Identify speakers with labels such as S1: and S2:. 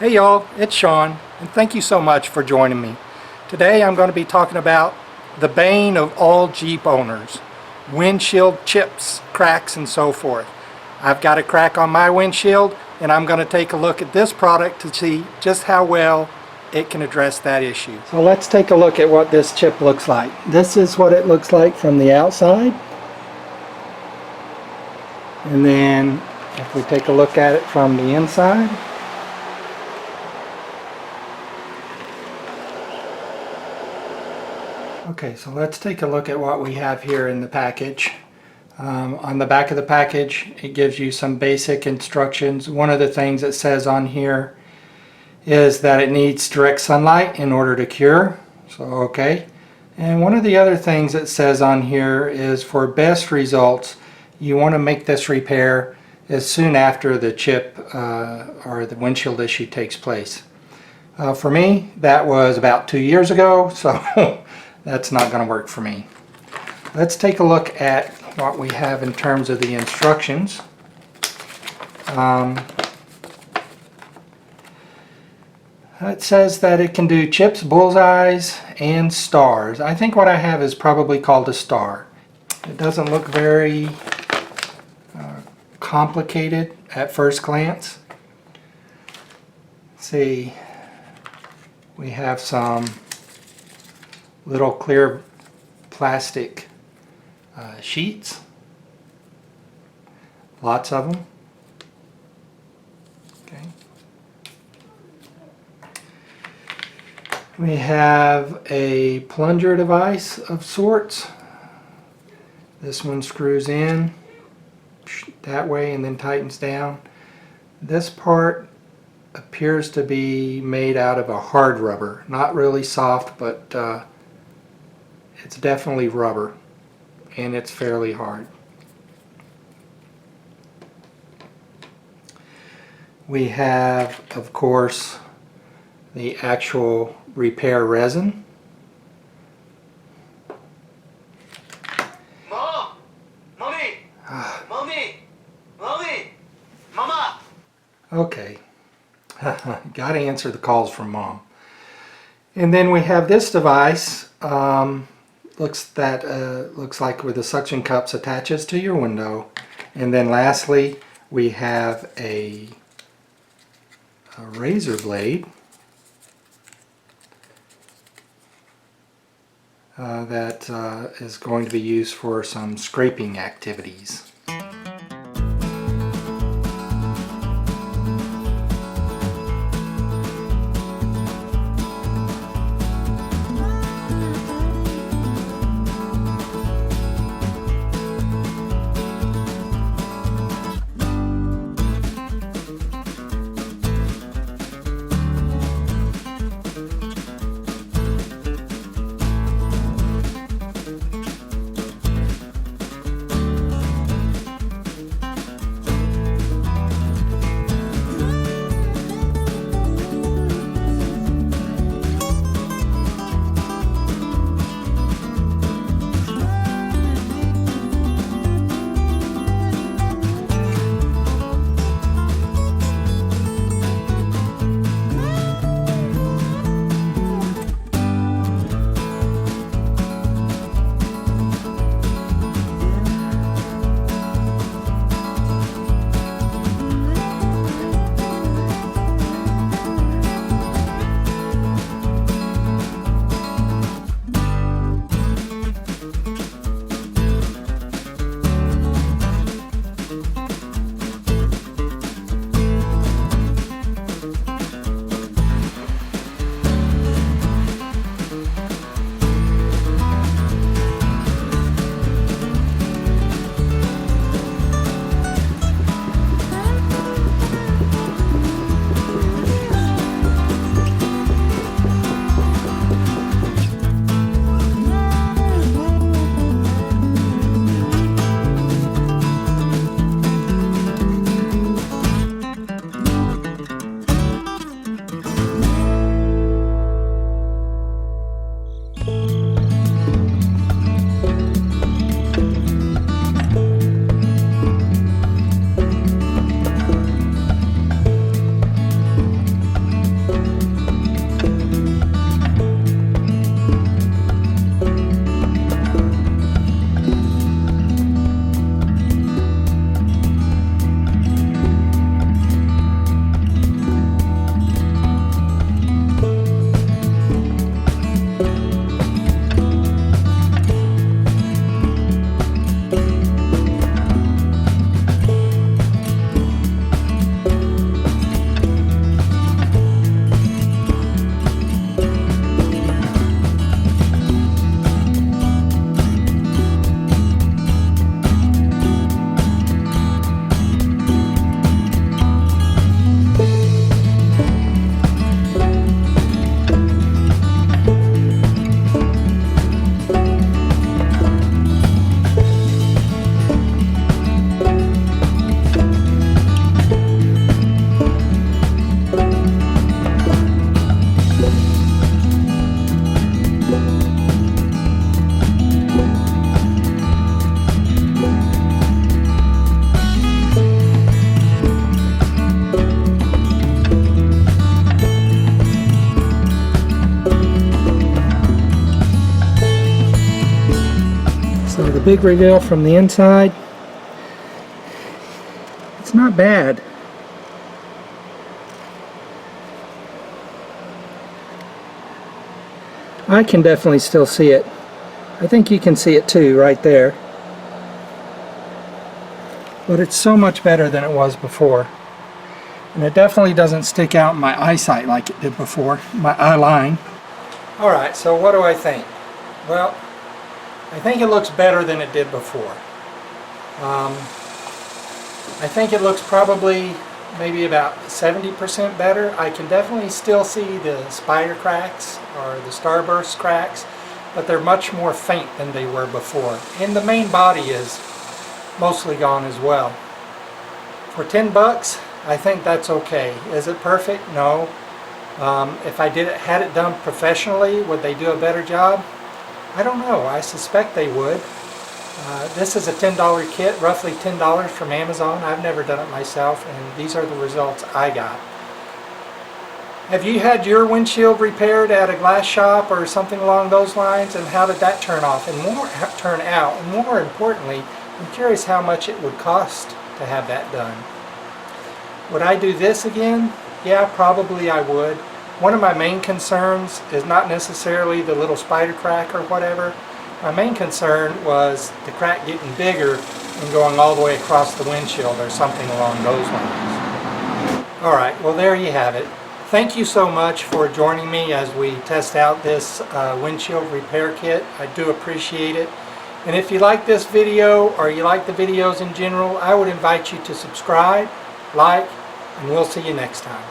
S1: Hey y'all, it's Sean, and thank you so much for joining me. Today I'm going to be talking about the bane of all Jeep owners, windshield chips, cracks, and so forth. I've got a crack on my windshield, and I'm going to take a look at this product to see just how well it can address that issue. So let's take a look at what this chip looks like. This is what it looks like from the outside. And then if we take a look at it from the inside, okay, so let's take a look at what we have here in the package. On the back of the package, it gives you some basic instructions. One of the things it says on here is that it needs direct sunlight in order to cure. So, okay. And one of the other things it says on here is for best results, you want to make this repair as soon after the chip or the windshield issue takes place. For me, that was about 2 years ago, so that's not going to work for me. Let's take a look at what we have in terms of the instructions. It says that it can do chips, bullseyes, and stars. I think what I have is probably called a star. It doesn't look very complicated at first glance. Let's see, we have some little clear plastic sheets, lots of them. Okay. We have a plunger device of sorts. This one screws in that way and then tightens down. This part appears to be made out of a hard rubber, not really soft, but it's definitely rubber, and it's fairly hard. We have, of course, the actual repair resin.
S2: Mom! Mommy! Mommy! Mommy! Mama!
S1: Okay, gotta answer the calls from Mom. And then we have this device. Looks like where the suction cups attaches to your window. And then lastly, we have a razor blade that is going to be used for some scraping activities. big reveal from the inside. It's not bad. I can definitely still see it. I think you can see it too right there. But it's so much better than it was before. And it definitely doesn't stick out in my eyesight like it did before, my eye line. Alright, so what do I think? Well, I think it looks better than it did before. I think it looks probably maybe about 70% better. I can definitely still see the spider cracks or the starburst cracks, but they're much more faint than they were before. And the main body is mostly gone as well. For 10 bucks, I think that's okay. Is it perfect? No. If I had it done professionally, would they do a better job? I don't know. I suspect they would. This is a $10 kit, roughly $10 from Amazon. I've never done it myself, and these are the results I got. Have you had your windshield repaired at a glass shop or something along those lines, and how did that turn out? And more importantly, I'm curious how much it would cost to have that done. Would I do this again? Yeah, probably I would. One of my main concerns is not necessarily the little spider crack or whatever. My main concern was the crack getting bigger and going all the way across the windshield or something along those lines. Alright, well there you have it. Thank you so much for joining me as we test out this windshield repair kit. I do appreciate it. And if you like this video or you like the videos in general, I would invite you to subscribe, like, and we'll see you next time.